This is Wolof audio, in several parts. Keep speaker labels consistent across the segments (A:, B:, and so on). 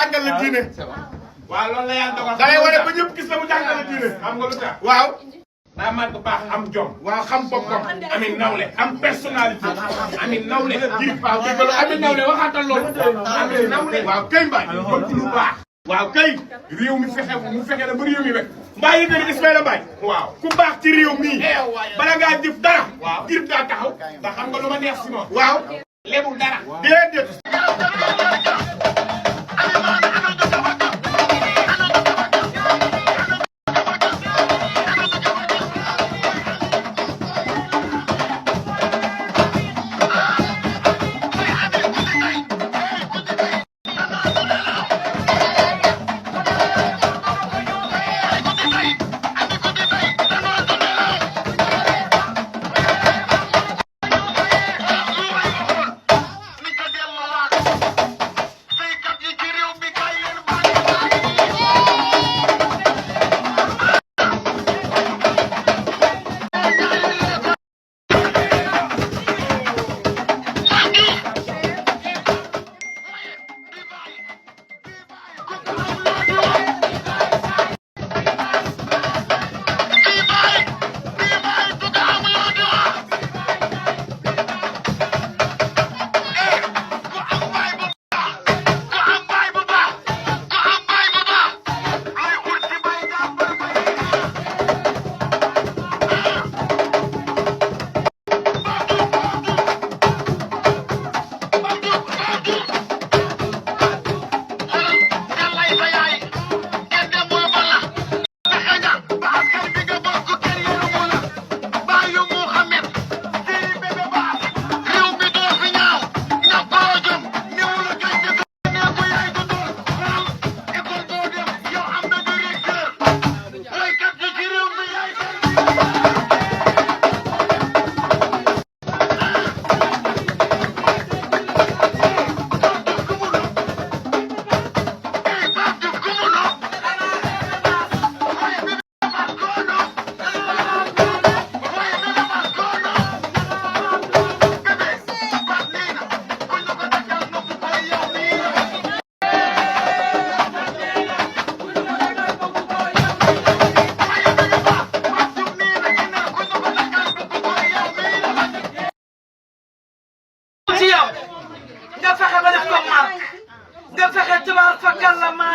A: jàngal la diine.
B: waaw loolu la yàlla dogal.
A: da lay wane ba ñëpp gis la mu jàngal la diine.
B: xam nga lu tax.
A: waaw.
B: daa màgg baax am jom.
A: waaw xam boppam.
B: ami nawle am personnalité. ami nawle.
A: ji waaw dégg nga ami nawle waxaatal loolu.
B: ami nawle.
A: waaw kay Mbaye.
B: bëgg lu baax.
A: waaw kay. réew mi fexe na ba réew mi rek. Mbaye yi nga Ismaïla Mbaye. waaw ku baax ci réew mii. bala ngaa jëf dara. waaw jëf daa taxaw.
B: ndax xam nga lu ma neex si moom.
A: waaw.
B: lebul dara.
A: déedéet.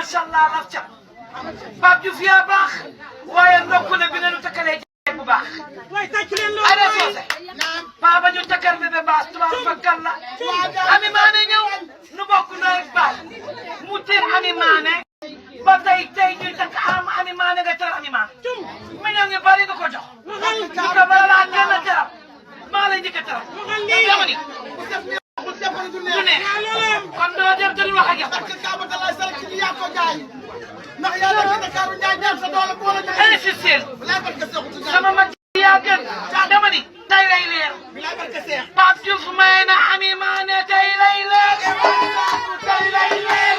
C: macha allah laf ca Pape Diouf yaa baax waaye ndokk na bi nga nu takkalee bu baax. ana soose Paa ba ñu takkal bébé baas tubaab fakkal la Ami Mané ñëw nu bokk nooy baay mu teel Ami Mané ba tey ñuy takk Ami Mané nga teral Ami Mané million yi bari nga ko jox ñu ko bala laa kenn teral maa lay njëkk a teral dama ni du neex kon doo dem te du wax ak yow
D: ndax yaa nekk ci Dakar Ndiaye dem sa doole boole ñu.
C: insisté sama mag yaa gën dama ni tey lay leer Pape Diouf may na Ami Mané tey lay leer tey lay leer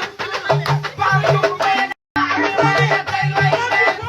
C: Pape Diouf may na Ami Mané tey lay leer.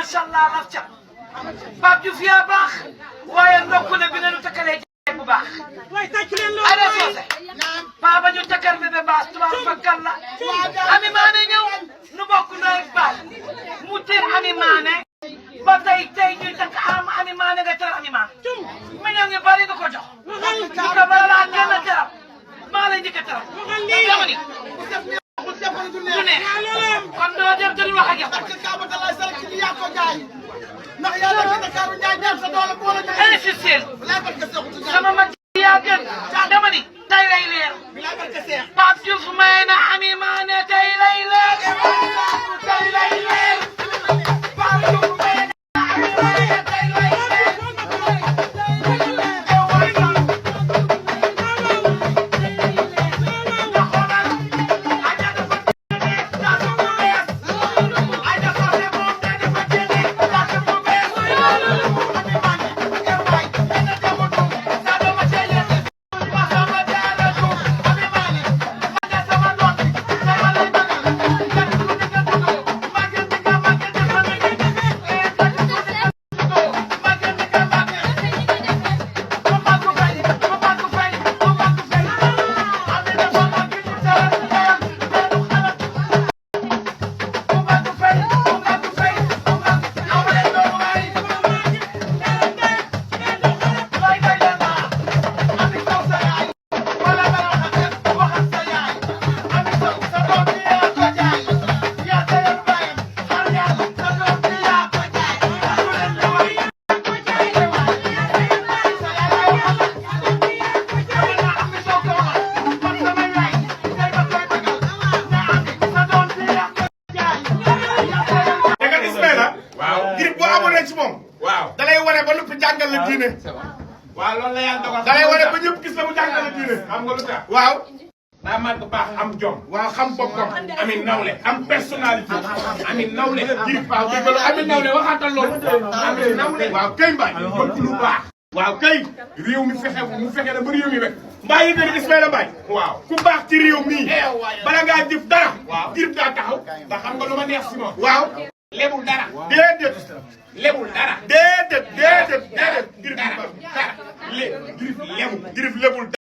C: macha allah laf ca Pape Diouf yaa baax waaye ndokk na bi nga nu takkalee jaay bu baax Ada Socé Paa ba ñu takkal bébé baas tubaab fakkal la Ami Mané ñëw nu bokk nawet baal mu tiim Ami Mané ba tey ñuy takk Ami Mané nga teral Ami Mané millions yu bari nga ko jox ñu ko bala laa kenn teral maa lay njëkk a teral dama ni du neex kon doo dem te du wax ak yow
D: ndax yaa nekk Ndakaaru Njaay dem sa doole boo la joxee
C: insistel sama mag yaa gën dama ni tey lay leer Pape Diouf may na Ami Mané tey lay leer tey lay leer Pape Diouf may na Ami Mané tey lay leer
B: waaw loolu la yàlla dogal.
A: da lay wane ba ñëpp gis na mu jàngal la diine.
B: xam nga lu tax.
A: waaw.
B: daa màgg baax am jom.
A: waaw xam boppam.
B: ami nawle am personnalité. ami nawle.
A: Girif waaw dégg nga
B: ami nawle waxaatal loolu. ami nawle.
A: waaw kay mbaay.
B: bëgg lu baax.
A: waaw kay. réew mi fexe na ba réew mi rek. mbaa yi nga Ismaïla Mbaye.
B: waaw
A: ku baax ci réew mii. bala ngaa jëf dara.
B: waaw
A: Girif daa taxaw.
B: ndax xam nga lu ma neex si moom.
A: waaw.
B: lebul dara.
A: déedéet.
B: lebul dara.
A: déedéet. Girif
B: dara.
A: Girif lebul.